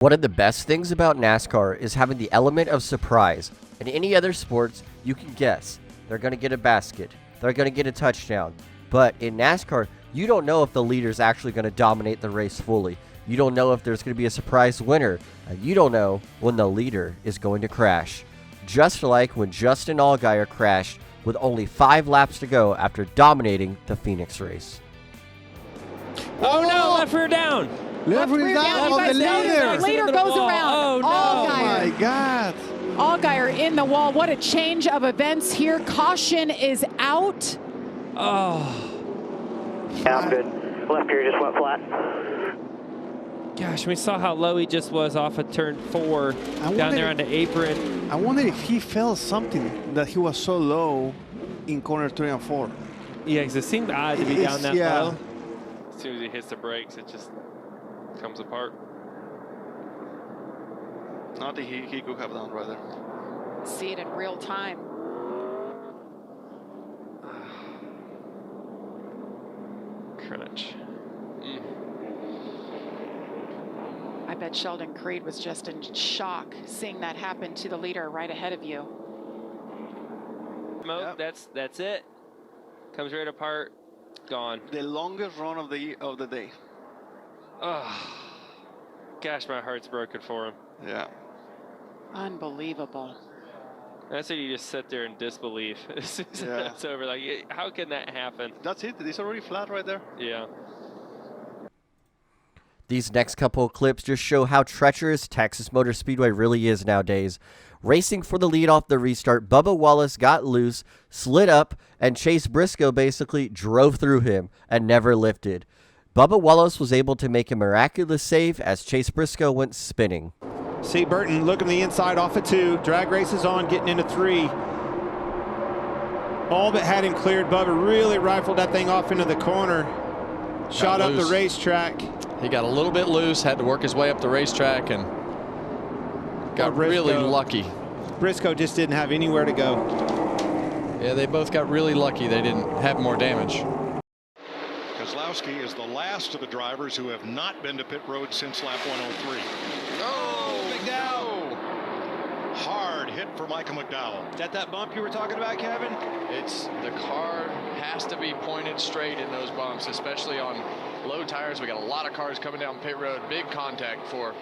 One of the best things about NASCAR is having the element of surprise. In any other sports, you can guess. They're going to get a basket. They're going to get a touchdown. But in NASCAR, you don't know if the leader is actually going to dominate the race fully. You don't know if there's going to be a surprise winner. And you don't know when the leader is going to crash. Just like when Justin Allgaier crashed with only 5 laps to go after dominating the Phoenix race. Oh no, left rear down. Left rear down on the leader. The leader goes around. Oh, no. Allgaier. Oh, my God. Allgaier in the wall. What a change of events here. Caution is out. Oh. Yeah, I'm good. Left rear just went flat. Gosh, we saw how low he just was off of turn 4 down there on the apron. I wonder if he felt something that he was so low in corner 3 and 4. Yeah, because it seemed odd to be down that low. As soon as he hits the brakes, it just comes apart. I think he could have done right there. See it in real time. Crunch. I bet Sheldon Creed was just in shock seeing that happen to the leader right ahead of you. Smoke, that's it. Comes right apart, gone. The longest run of the day. Oh, gosh, my heart's broken for him. Yeah. Unbelievable. That's when you just sit there in disbelief. It's over. Like, how can that happen? That's it. It's already flat right there. Yeah. These next couple of clips just show how treacherous Texas Motor Speedway really is nowadays. Racing for the lead off the restart, Bubba Wallace got loose, slid up, and Chase Briscoe basically drove through him and never lifted. Bubba Wallace was able to make a miraculous save as Chase Briscoe went spinning. See Burton looking the inside off of 2. Drag race is on, getting into 3. All but had him cleared. Bubba really rifled that thing off into the corner. Shot up the racetrack. He got a little bit loose, had to work his way up the racetrack, and got really lucky. Briscoe just didn't have anywhere to go. Yeah, they both got really lucky. They didn't have more damage. Keselowski is the last of the drivers who have not been to pit road since lap 103. Oh, McDowell! Hard hit for Michael McDowell. Is that bump you were talking about, Kevin? It's the car has to be pointed straight in those bumps, especially on low tires. We got a lot of cars coming down pit road. Big contact for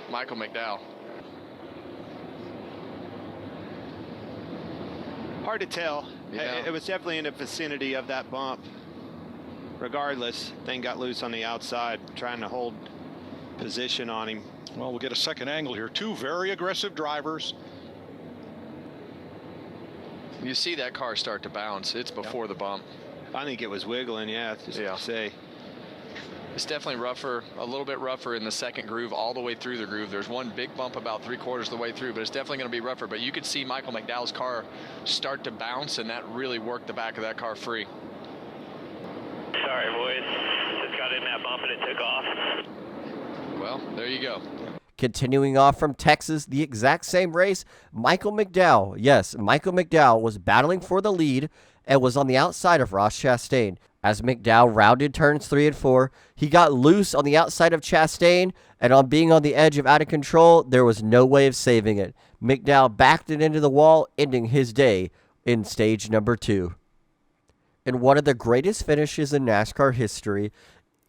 Michael McDowell. Hard to tell. Yeah. It was definitely in the vicinity of that bump. Regardless, thing got loose on the outside, trying to hold position on him. Well, we'll get a second angle here. 2 very aggressive drivers. You see that car start to bounce. It's before the bump. I think it was wiggling, just to say. It's definitely rougher, a little bit rougher in the second groove all the way through the groove. There's one big bump about 3/4 of the way through, but it's definitely going to be rougher. But you could see Michael McDowell's car start to bounce, and that really worked the back of that car free. Sorry, boys. Just got in that bump and it took off. Well, there you go. Continuing off from Texas, the exact same race, Michael McDowell, yes, Michael McDowell was battling for the lead and was on the outside of Ross Chastain. As McDowell rounded turns 3 and 4, he got loose on the outside of Chastain, and on being on the edge of out of control, there was no way of saving it. McDowell backed it into the wall, ending his day in stage number 2. In one of the greatest finishes in NASCAR history,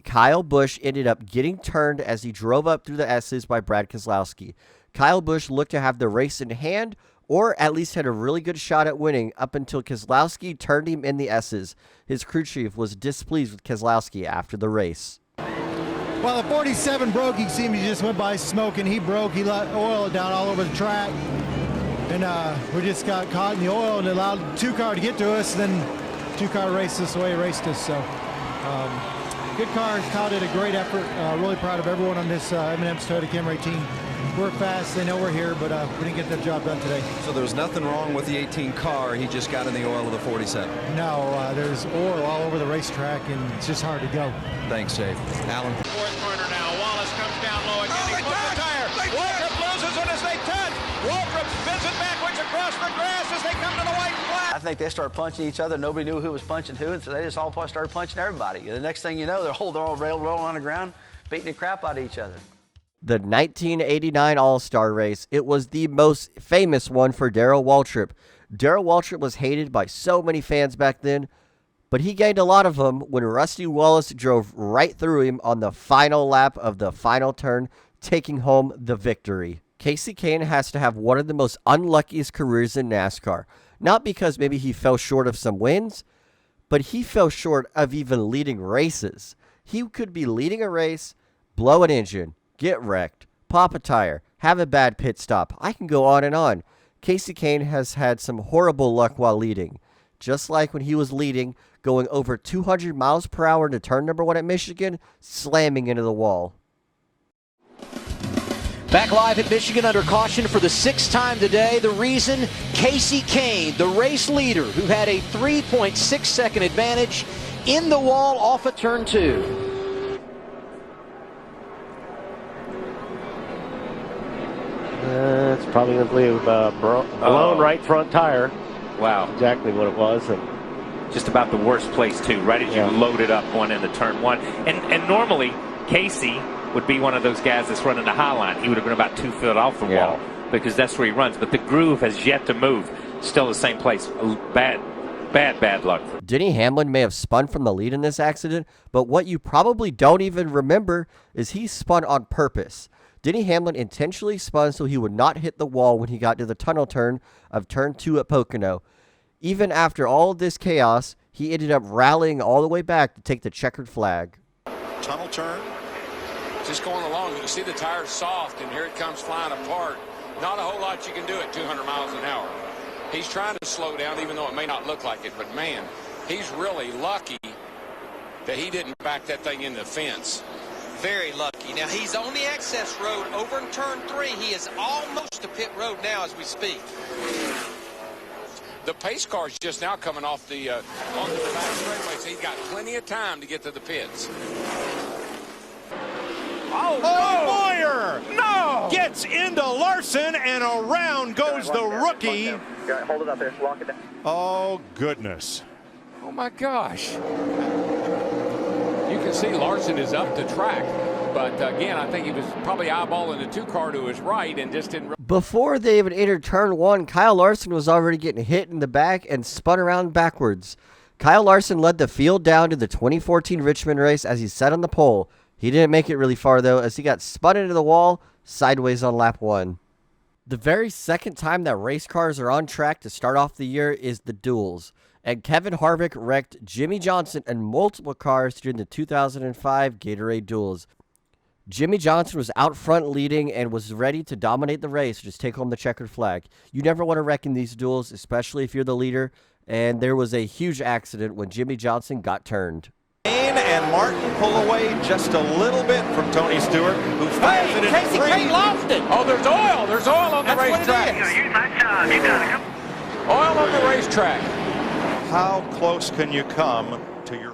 Kyle Busch ended up getting turned as he drove up through the S's by Brad Keselowski. Kyle Busch looked to have the race in hand, or at least had a really good shot at winning up until Keselowski turned him in the S's. His crew chief was displeased with Keselowski after the race. Well, the 47 broke. You see him, he just went by smoking. He broke. He let oil down all over the track. And we just got caught in the oil and allowed 2-car to get to us. Then 2-car raced us the way he raced us. So good car. Kyle did a great effort. Really proud of everyone on this M&M's Toyota Camry team. We're fast. They know we're here, but we didn't get the job done today. So there was nothing wrong with the 18 car. He just got in the oil of the 47. No, there's oil all over the racetrack, and it's just hard to go. Thanks, Dave. Alan. 4th corner now. Wallace comes down low again. He flips the tire. Waltrip loses it as they touch. Waltrip spins it backwards across the grass as they come to the white flag. I think they started punching each other. Nobody knew who was punching who, and so they just all started punching everybody. The next thing you know, they're all rolling on the ground, beating the crap out of each other. The 1989 All-Star race, it was the most famous one for Darrell Waltrip. Darrell Waltrip was hated by so many fans back then, but he gained a lot of them when Rusty Wallace drove right through him on the final lap of the final turn, taking home the victory. Kasey Kahne has to have one of the most unluckiest careers in NASCAR. Not because maybe he fell short of some wins, but he fell short of even leading races. He could be leading a race, blow an engine, get wrecked, pop a tire, have a bad pit stop. I can go on and on. Kasey Kahne has had some horrible luck while leading. Just like when he was leading, going over 200 miles per hour into turn number 1 at Michigan, slamming into the wall. Back live at Michigan under caution for the 6th time today. The reason, Kasey Kahne, the race leader, who had a 3.6 second advantage in the wall off of turn 2. It's probably going to be blown right front tire. Wow. Exactly what it was. And just about the worst place, too, right as you loaded up going into turn 1. And normally, Kasey would be one of those guys that's running the high line. He would have been about 2 feet off the wall because that's where he runs. But the groove has yet to move. Still the same place. Bad luck. Denny Hamlin may have spun from the lead in this accident, but what you probably don't even remember is he spun on purpose. Denny Hamlin intentionally spun so he would not hit the wall when he got to the tunnel turn of turn 2 at Pocono. Even after all of this chaos, he ended up rallying all the way back to take the checkered flag. Tunnel turn. Just going along. You can see the tire's soft, and here it comes flying apart. Not a whole lot you can do at 200 miles an hour. He's trying to slow down, even though it may not look like it. But, man, he's really lucky that he didn't back that thing into the fence. Very lucky. Now, he's on the access road over in turn 3. He is almost to pit road now as we speak. The pace car's just now coming off the onto the back straightaway, so he's got plenty of time to get to the pits. Oh, Boyer! No! Gets into Larson, and around goes the rookie. Hold it up there. Lock it down. Oh, goodness. Oh, my gosh. You can see Larson is up the track. But, again, I think he was probably eyeballing the 2 car to his right and just didn't... Before they even entered turn 1, Kyle Larson was already getting hit in the back and spun around backwards. Kyle Larson led the field down to the 2014 Richmond race as he sat on the pole. He didn't make it really far, though, as he got spun into the wall sideways on lap 1. The very second time that race cars are on track to start off the year is the duels. And Kevin Harvick wrecked Jimmy Johnson and multiple cars during the 2005 Gatorade duels. Jimmy Johnson was out front leading and was ready to dominate the race, just take home the checkered flag. You never want to wreck in these duels, especially if you're the leader. And there was a huge accident when Jimmy Johnson got turned. And Martin pull away just a little bit from Tony Stewart, who fires it in Kasey Kahne lost it. Oh, there's oil. There's oil on the racetrack. Use my time. You got it. Oil on the racetrack. How close can you come to your